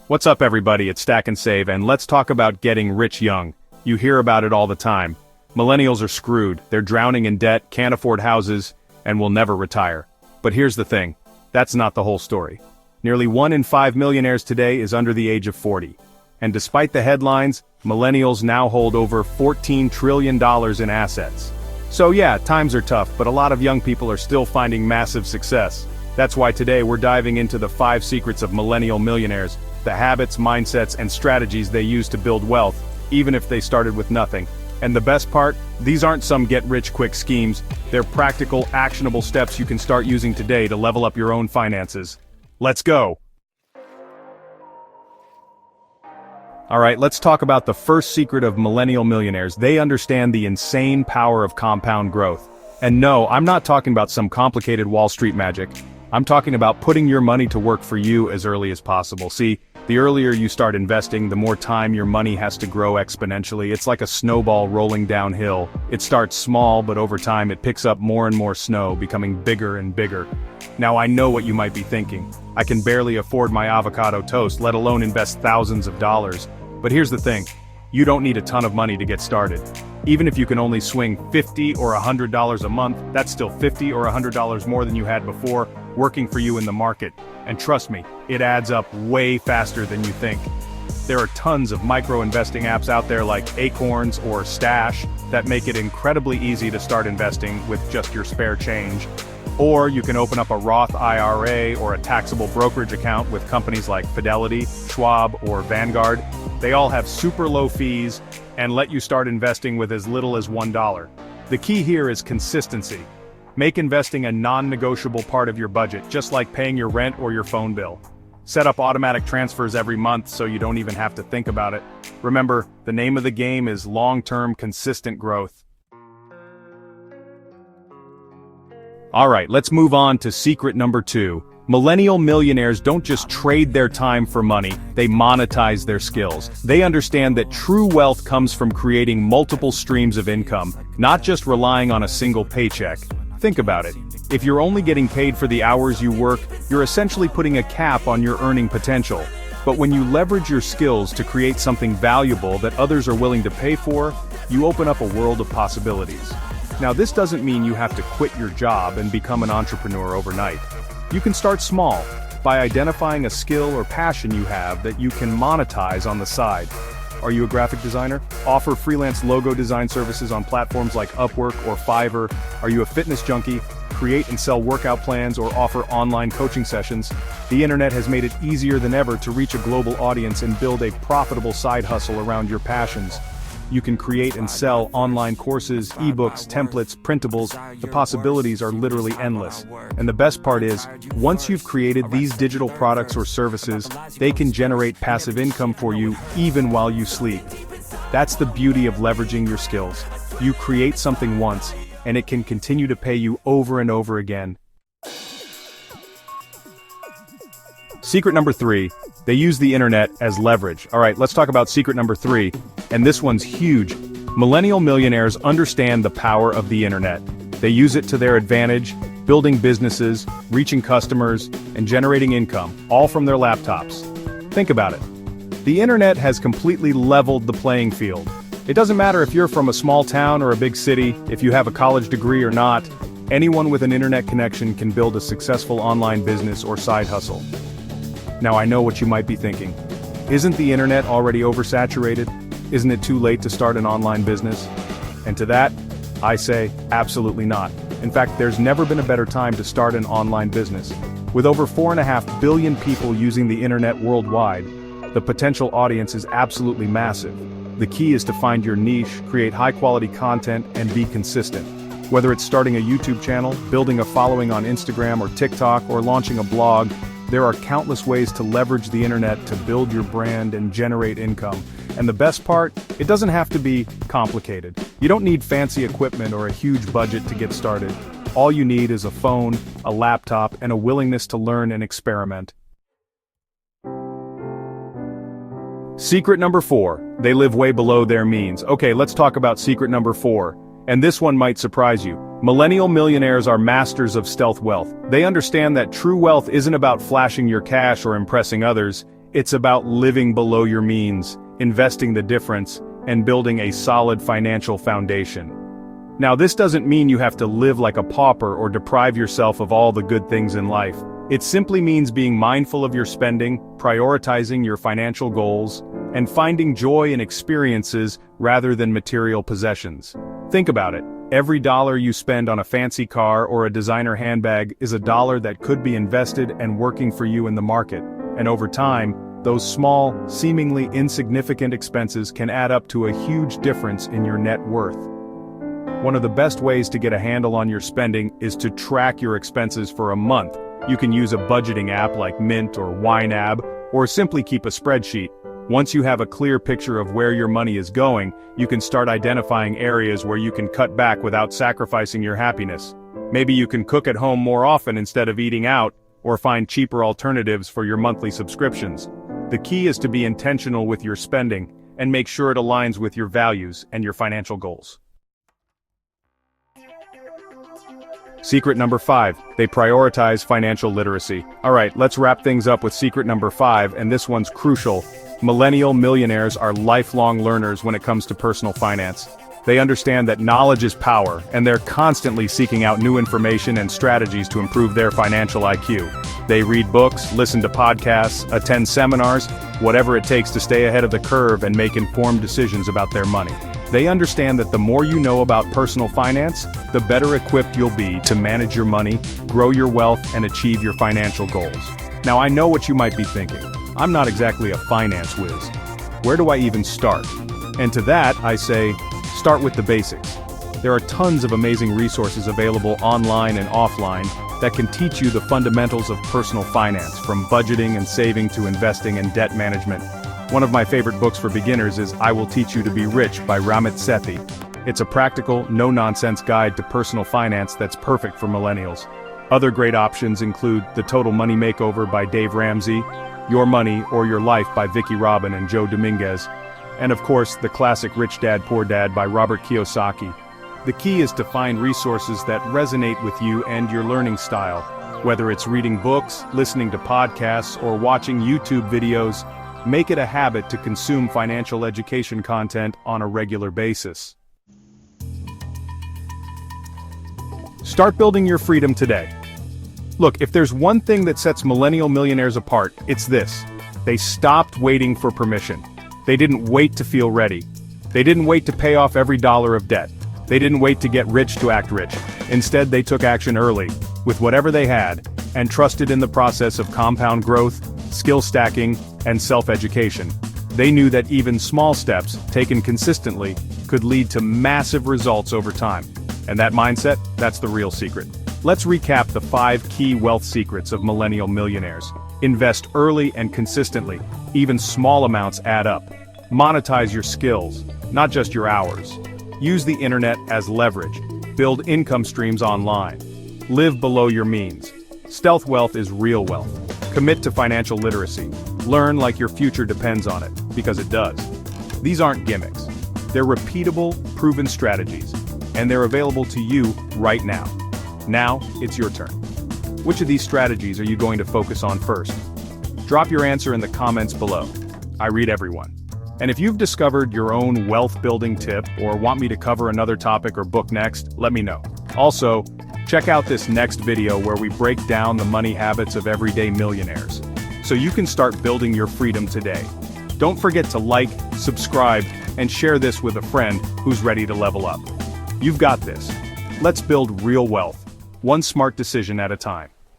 What's up everybody, it's Stack and Save, and let's talk about getting rich young. You hear about it all the time. Millennials are screwed, they're drowning in debt, can't afford houses, and will never retire. But here's the thing, that's not the whole story. Nearly 1 in 5 millionaires today is under the age of 40. And despite the headlines, millennials now hold over $14 trillion in assets. So yeah, times are tough, but a lot of young people are still finding massive success. That's why today we're diving into the 5 secrets of millennial millionaires, the habits, mindsets, and strategies they use to build wealth, even if they started with nothing. And the best part? These aren't some get-rich-quick schemes, they're practical, actionable steps you can start using today to level up your own finances. Let's go! Alright, let's talk about the first secret of millennial millionaires. They understand the insane power of compound growth. And no, I'm not talking about some complicated Wall Street magic. I'm talking about putting your money to work for you as early as possible. See, the earlier you start investing, the more time your money has to grow exponentially. It's like a snowball rolling downhill. It starts small, but over time it picks up more and more snow, becoming bigger and bigger. Now I know what you might be thinking. I can barely afford my avocado toast, let alone invest thousands of dollars. But here's the thing, you don't need a ton of money to get started. Even if you can only swing $50 or $100 a month, that's still $50 or $100 more than you had before, working for you in the market. And trust me, it adds up way faster than you think. There are tons of micro-investing apps out there like Acorns or Stash that make it incredibly easy to start investing with just your spare change. Or you can open up a Roth IRA or a taxable brokerage account with companies like Fidelity, Schwab, or Vanguard. They all have super low fees and let you start investing with as little as $1. The key here is consistency. Make investing a non-negotiable part of your budget, just like paying your rent or your phone bill. Set up automatic transfers every month so you don't even have to think about it. Remember, the name of the game is long-term consistent growth. Alright, let's move on to secret number 2. Millennial millionaires don't just trade their time for money, they monetize their skills. They understand that true wealth comes from creating multiple streams of income, not just relying on a single paycheck. Think about it. If you're only getting paid for the hours you work, you're essentially putting a cap on your earning potential. But when you leverage your skills to create something valuable that others are willing to pay for, you open up a world of possibilities. Now this doesn't mean you have to quit your job and become an entrepreneur overnight. You can start small, by identifying a skill or passion you have that you can monetize on the side. Are you a graphic designer? Offer freelance logo design services on platforms like Upwork or Fiverr. Are you a fitness junkie? Create and sell workout plans or offer online coaching sessions. The internet has made it easier than ever to reach a global audience and build a profitable side hustle around your passions. You can create and sell online courses, ebooks, templates, printables. The possibilities are literally endless. And the best part is, once you've created these digital products or services, they can generate passive income for you even while you sleep. That's the beauty of leveraging your skills. You create something once, and it can continue to pay you over and over again. Secret number 3, they use the internet as leverage. Alright, let's talk about secret number 3, and this one's huge. Millennial millionaires understand the power of the internet. They use it to their advantage, building businesses, reaching customers, and generating income, all from their laptops. Think about it. The internet has completely leveled the playing field. It doesn't matter if you're from a small town or a big city, if you have a college degree or not, anyone with an internet connection can build a successful online business or side hustle. Now I know what you might be thinking. Isn't the internet already oversaturated? Isn't it too late to start an online business? And to that, I say, absolutely not. In fact, there's never been a better time to start an online business. With over 4.5 billion people using the internet worldwide, the potential audience is absolutely massive. The key is to find your niche, create high-quality content, and be consistent. Whether it's starting a YouTube channel, building a following on Instagram or TikTok, or launching a blog, there are countless ways to leverage the internet to build your brand and generate income. And the best part, it doesn't have to be complicated. You don't need fancy equipment or a huge budget to get started. All you need is a phone, a laptop, and a willingness to learn and experiment. Secret number 4, they live way below their means. Okay, let's talk about secret number 4. And this one might surprise you. Millennial millionaires are masters of stealth wealth. They understand that true wealth isn't about flashing your cash or impressing others. It's about living below your means, investing the difference, and building a solid financial foundation. Now, this doesn't mean you have to live like a pauper or deprive yourself of all the good things in life. It simply means being mindful of your spending, prioritizing your financial goals, and finding joy in experiences rather than material possessions. Think about it. Every dollar you spend on a fancy car or a designer handbag is a dollar that could be invested and working for you in the market. And over time, those small, seemingly insignificant expenses can add up to a huge difference in your net worth. One of the best ways to get a handle on your spending is to track your expenses for a month. You can use a budgeting app like Mint or YNAB, or simply keep a spreadsheet. Once you have a clear picture of where your money is going, you can start identifying areas where you can cut back without sacrificing your happiness. Maybe you can cook at home more often instead of eating out, or find cheaper alternatives for your monthly subscriptions. The key is to be intentional with your spending, and make sure it aligns with your values and your financial goals. Secret number 5, they prioritize financial literacy. Alright, let's wrap things up with secret number 5, and this one's crucial. Millennial millionaires are lifelong learners when it comes to personal finance. They understand that knowledge is power, and they're constantly seeking out new information and strategies to improve their financial IQ. They read books, listen to podcasts, attend seminars, whatever it takes to stay ahead of the curve and make informed decisions about their money. They understand that the more you know about personal finance, the better equipped you'll be to manage your money, grow your wealth, and achieve your financial goals. Now, I know what you might be thinking. I'm not exactly a finance whiz. Where do I even start? And to that, I say, start with the basics. There are tons of amazing resources available online and offline that can teach you the fundamentals of personal finance, from budgeting and saving to investing and debt management. One of my favorite books for beginners is I Will Teach You to Be Rich by Ramit Sethi. It's a practical, no-nonsense guide to personal finance that's perfect for millennials. Other great options include The Total Money Makeover by Dave Ramsey, Your Money or Your Life by Vicky Robin and Joe Dominguez, and of course the classic Rich Dad Poor Dad by Robert Kiyosaki. The key is to find resources that resonate with you and your learning style. Whether it's reading books, listening to podcasts, or watching YouTube videos, make it a habit to consume financial education content on a regular basis. Start building your freedom today. Look, if there's one thing that sets millennial millionaires apart, it's this. They stopped waiting for permission. They didn't wait to feel ready. They didn't wait to pay off every dollar of debt. They didn't wait to get rich to act rich. Instead, they took action early, with whatever they had, and trusted in the process of compound growth, skill stacking, and self-education. They knew that even small steps, taken consistently, could lead to massive results over time. And that mindset, that's the real secret. Let's recap the 5 key wealth secrets of millennial millionaires. Invest early and consistently. Even small amounts add up. Monetize your skills, not just your hours. Use the internet as leverage. Build income streams online. Live below your means. Stealth wealth is real wealth. Commit to financial literacy. Learn like your future depends on it, because it does. These aren't gimmicks. They're repeatable, proven strategies, and they're available to you right now. Now, it's your turn. Which of these strategies are you going to focus on first? Drop your answer in the comments below. I read everyone. And if you've discovered your own wealth-building tip or want me to cover another topic or book next, let me know. Also, check out this next video where we break down the money habits of everyday millionaires, so you can start building your freedom today. Don't forget to like, subscribe, and share this with a friend who's ready to level up. You've got this. Let's build real wealth, one smart decision at a time.